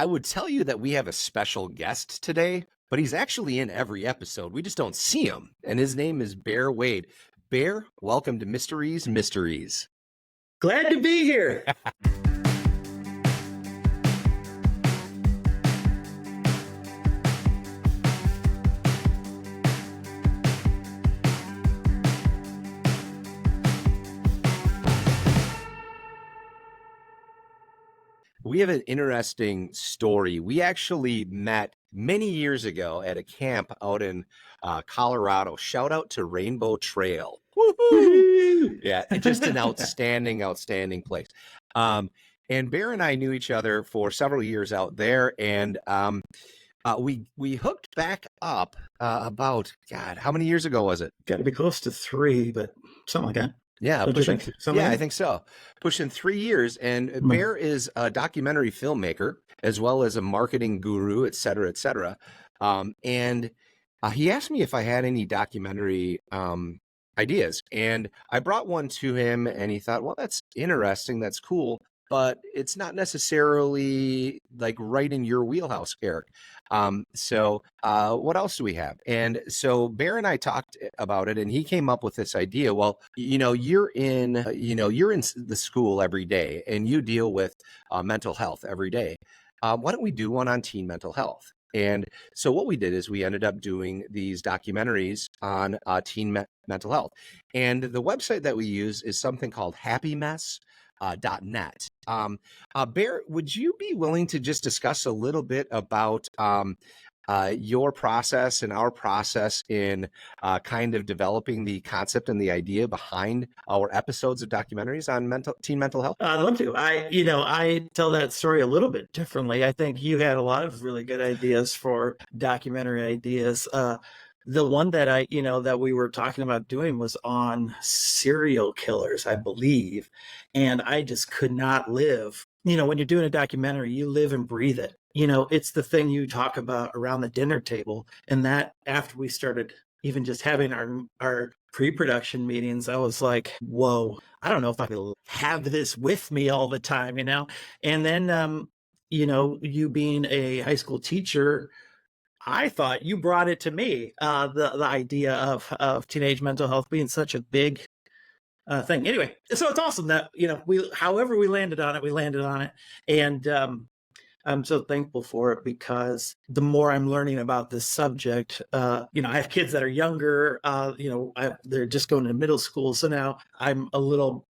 I would tell you that we have a special guest today, but he's actually in every episode. We just don't see him. And his name is Bear Wade. Bear, welcome to Mysteries Mysteries. Glad to be here. We have an interesting story. We actually met many years ago at a camp out in Colorado. Shout out to Rainbow Trail. Woohoo! Yeah, it's just an outstanding place. And Bear and I knew each other for several years out there, and we hooked back up about, God, how many years ago was it? Got to be close to 3, but something like that. Yeah, Don't you think? Something I like think so. Pushing 3 years. And Bear is a documentary filmmaker as well as a marketing guru, et cetera, et cetera. And he asked me if I had any documentary ideas. And I brought one to him, and he thought, well, that's interesting. That's cool. But it's not necessarily like right in your wheelhouse, Eric. So what else do we have? And so Bear and I talked about it, and he came up with this idea. Well, you're in the school every day, and you deal with mental health every day. Why don't we do one on teen mental health? And so what we did is we ended up doing these documentaries on teen mental health. And the website that we use is something called Happymess. .net. Bear, would you be willing to just discuss a little bit about your process and our process in kind of developing the concept and the idea behind our episodes of documentaries on teen mental health? I'd love to. I tell that story a little bit differently. I think you had a lot of really good ideas for documentary ideas. The one that that we were talking about doing was on serial killers, I believe. And I just could not live. When you're doing a documentary, you live and breathe it. It's the thing you talk about around the dinner table. And that after we started even just having our pre-production meetings, I was like, whoa, I don't know if I could have this with me all the time, And then, you being a high school teacher, I thought you brought it to me, the idea of teenage mental health being such a big thing. Anyway, so it's awesome that however we landed on it, and I'm so thankful for it because the more I'm learning about this subject, I have kids that are younger. They're just going to middle school, so now I'm a little.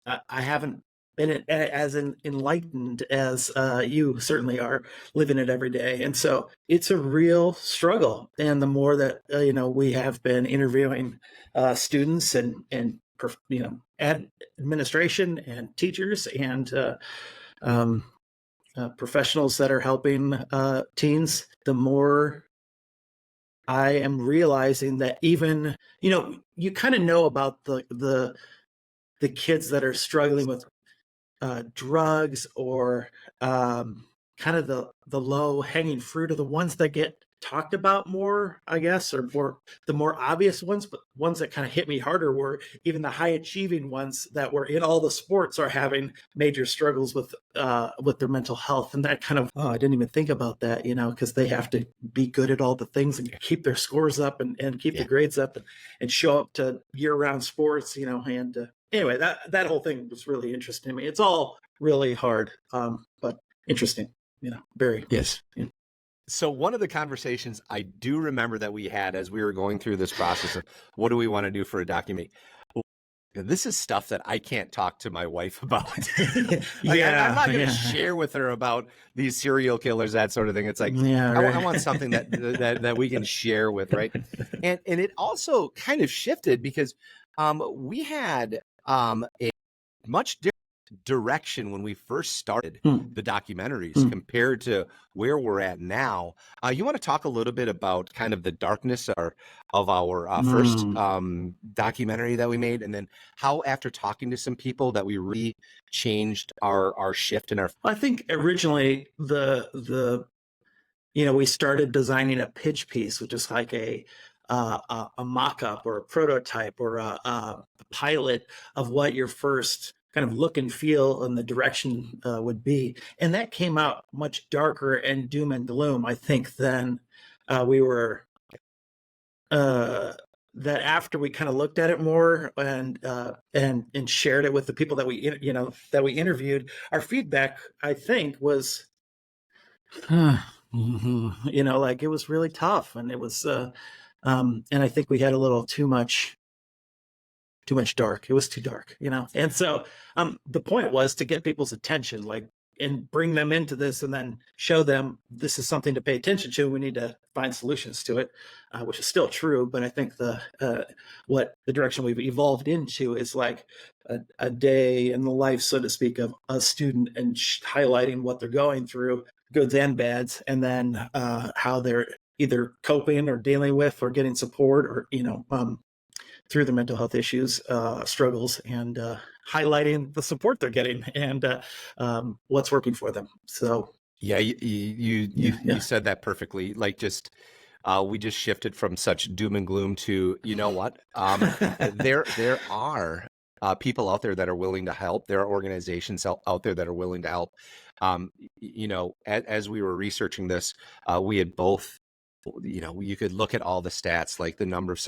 I haven't been as enlightened as you certainly are, living it every day. And so it's a real struggle. And the more that, we have been interviewing students and administration and teachers and professionals that are helping teens, the more I am realizing that even, you kind of know about the kids that are struggling with drugs or kind of the low hanging fruit are the ones that get talked about more, I guess, or the more obvious ones, but ones that kind of hit me harder were even the high achieving ones that were in all the sports are having major struggles with their mental health. And that kind of, I didn't even think about that, because they have to be good at all the things and keep their scores up and keep the grades up and show up to year round sports, and anyway, that whole thing was really interesting to me. It's all really hard, but interesting, very. Yes. Yeah. So one of the conversations I do remember that we had as we were going through this process of what do we want to do for a documentary? This is stuff that I can't talk to my wife about. I'm not going to share with her about these serial killers, that sort of thing. It's like, I want something that we can share with, right? And it also kind of shifted because we had a much different direction when we first started the documentaries compared to where we're at now. You want to talk a little bit about kind of the darkness of our first documentary that we made, and then how after talking to some people that we really changed our shift in our. I think originally we started designing a pitch piece, which is like a mock-up or a prototype or a pilot of what your first kind of look and feel and the direction would be. And that came out much darker and doom and gloom, I think, than we were. That after we kind of looked at it more and shared it with the people that we interviewed, our feedback, I think, was like it was really tough, and it was and I think we had a little too much dark. It was too dark, And so the point was to get people's attention, like, and bring them into this, and then show them this is something to pay attention to. We need to find solutions to it, which is still true. But I think the direction we've evolved into is like a day in the life, so to speak, of a student, and highlighting what they're going through, goods and bads, and then how they're either coping or dealing with or getting support, or through their mental health issues, struggles, and highlighting the support they're getting, and what's working for them. So yeah, you said that perfectly. Like, just we just shifted from such doom and gloom to, you know what? There are people out there that are willing to help. There are organizations out there that are willing to help. As we were researching this, we had both. You could look at all the stats, like the number of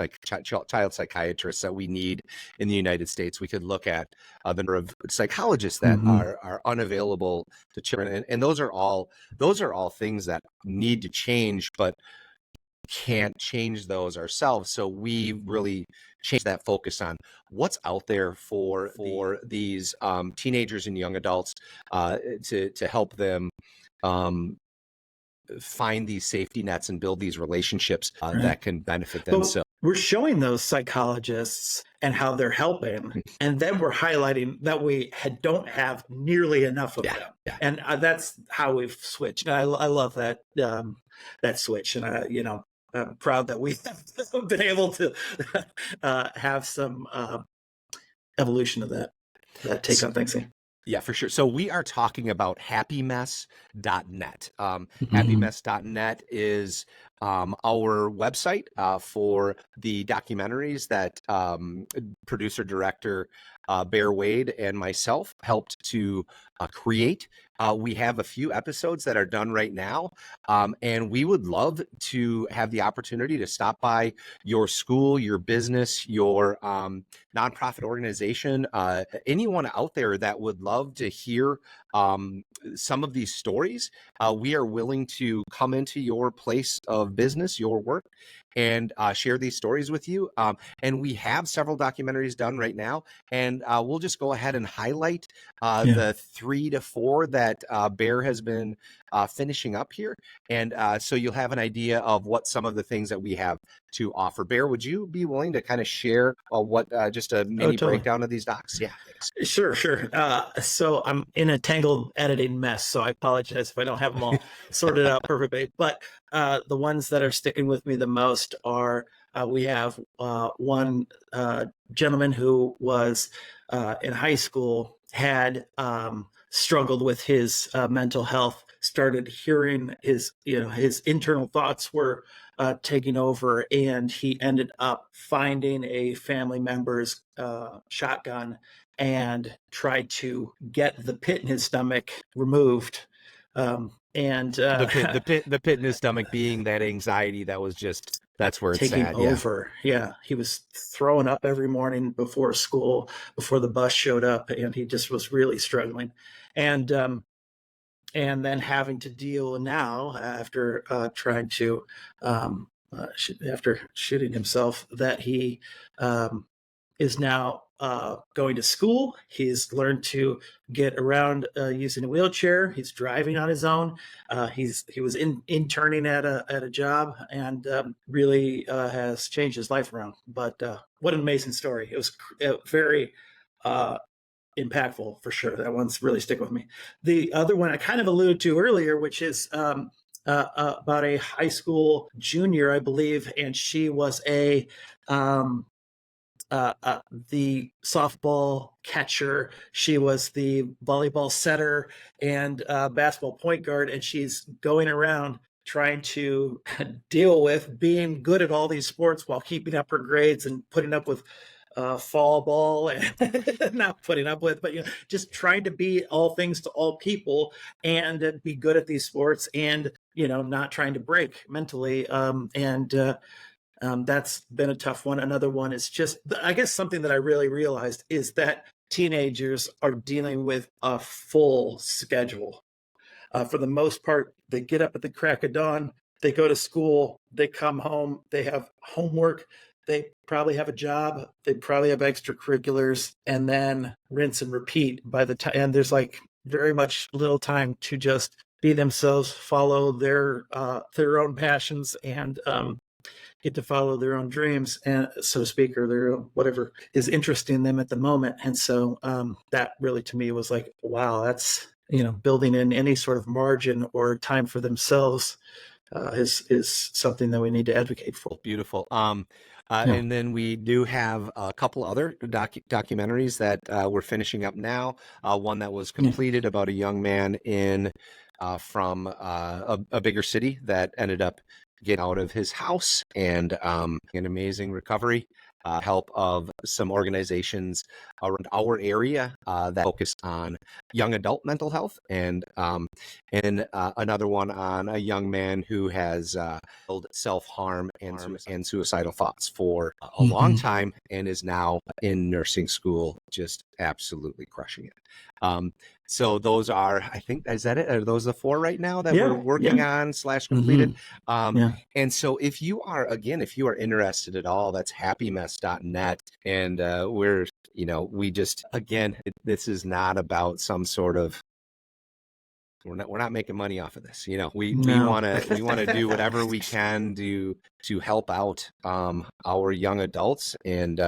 child psychiatrists that we need in the United States. We could look at the number of psychologists that are unavailable to children, and those are all things that need to change, but can't change those ourselves. So we really changed that focus on what's out there for these teenagers and young adults to help them find these safety nets and build these relationships that can benefit them. So we're showing those psychologists and how they're helping, and then we're highlighting that we don't have nearly enough of them. And that's how we've switched. I love that switch, and I'm proud that we have been able to have some evolution of that take on things. Yeah, for sure. So we are talking about happymess.net. Happymess.net is our website for the documentaries that producer director Bear Wade and myself helped to create. We have a few episodes that are done right now, and we would love to have the opportunity to stop by your school, your business, your nonprofit organization, anyone out there that would love to hear some of these stories. We are willing to come into your place of business, your work, and share these stories with you. And we have several documentaries done right now, and we'll just go ahead and highlight the 3 to 4 that Bear has been finishing up here. And so you'll have an idea of what some of the things that we have to offer. Bear, would you be willing to kind of share what just a mini breakdown of these docs? Yeah, thanks. Sure. So I'm in a tangled editing mess, so I apologize if I don't have them all sorted out perfectly. But the ones that are sticking with me the most are we have one gentleman who was in high school, had struggled with his mental health, started hearing his internal thoughts were taking over, and he ended up finding a family member's shotgun and tried to get the pit in his stomach removed. And the pit in his stomach being that anxiety that was just, that's where it's taking at. over. Yeah. He was throwing up every morning before school, before the bus showed up, and he just was really struggling. And then having to deal now after trying to after shooting himself, that he is now going to school. He's learned to get around using a wheelchair. He's driving on his own. He was interning at a job, and really has changed his life around. But what an amazing story! It was very impactful, for sure. That one's really stick with me. The other one I kind of alluded to earlier, which is about a high school junior, I believe, and she was the softball catcher. She was the volleyball setter and basketball point guard, and she's going around trying to deal with being good at all these sports while keeping up her grades and putting up with fall ball and not putting up with, but just trying to be all things to all people and be good at these sports and not trying to break mentally. That's been a tough one. Another one is just, I guess, something that I really realized is that teenagers are dealing with a full schedule. For the most part, they get up at the crack of dawn, they go to school, they come home, they have homework, they probably have a job, they probably have extracurriculars, and then rinse and repeat by the time. And there's like very much little time to just be themselves, follow their own passions, and get to follow their own dreams, and so to speak, or their whatever is interesting them at the moment. And so that really to me was like, wow, that's building in any sort of margin or time for themselves is something that we need to advocate for. Beautiful. And then we do have a couple other documentaries that we're finishing up now. One that was completed about a young man from a bigger city that ended up getting out of his house and an amazing recovery. Help of some organizations around our area that focus on young adult mental health, and another one on a young man who has self-harm and suicidal thoughts for a long time and is now in nursing school, just absolutely crushing it. So those are, I think, is that it? Are those the four right now that we're working on / completed? And so if you are interested at all, that's happymess.net. And we just, again, this is not about some sort of, we're not making money off of this. We want to do whatever we can to help out our young adults and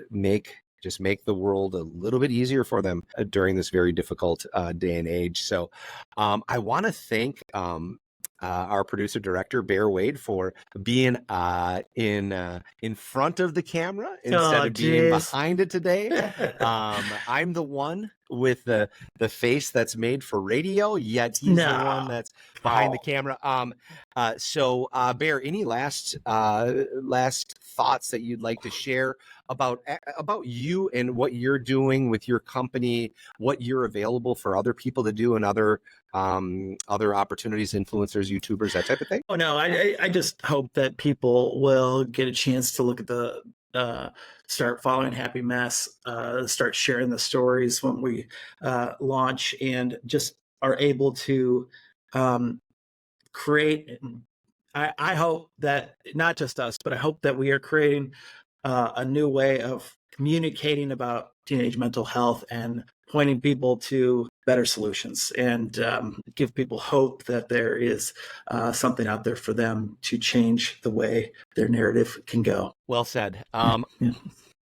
make the world a little bit easier for them during this very difficult day and age. So I want to thank our producer director, Bear Wade, for being in front of the camera instead of being behind it today. I'm the one with the face that's made for radio, yet he's the one that's behind the camera. So Bear, any last thoughts that you'd like to share about you and what you're doing with your company, what you're available for other people to do, and other opportunities, influencers, YouTubers, that type of thing? Oh no, I just hope that people will get a chance to look at the start following Happymess, start sharing the stories when we launch, and just are able to create. I hope that not just us, but I hope that we are creating a new way of communicating about teenage mental health and pointing people to better solutions, and give people hope that there is something out there for them to change the way their narrative can go. Well said.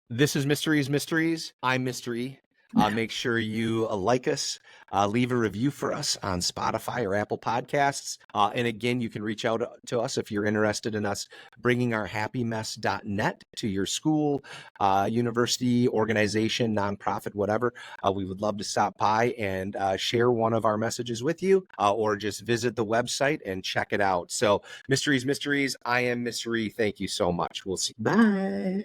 This is Mysteries. I'm Mystery. Make sure you like us, leave a review for us on Spotify or Apple Podcasts. And again, you can reach out to us if you're interested in us bringing our happymess.net to your school, university, organization, nonprofit, whatever. We would love to stop by and share one of our messages with you, or just visit the website and check it out. So Mysteries. I am Mystery. Thank you so much. We'll see. Bye.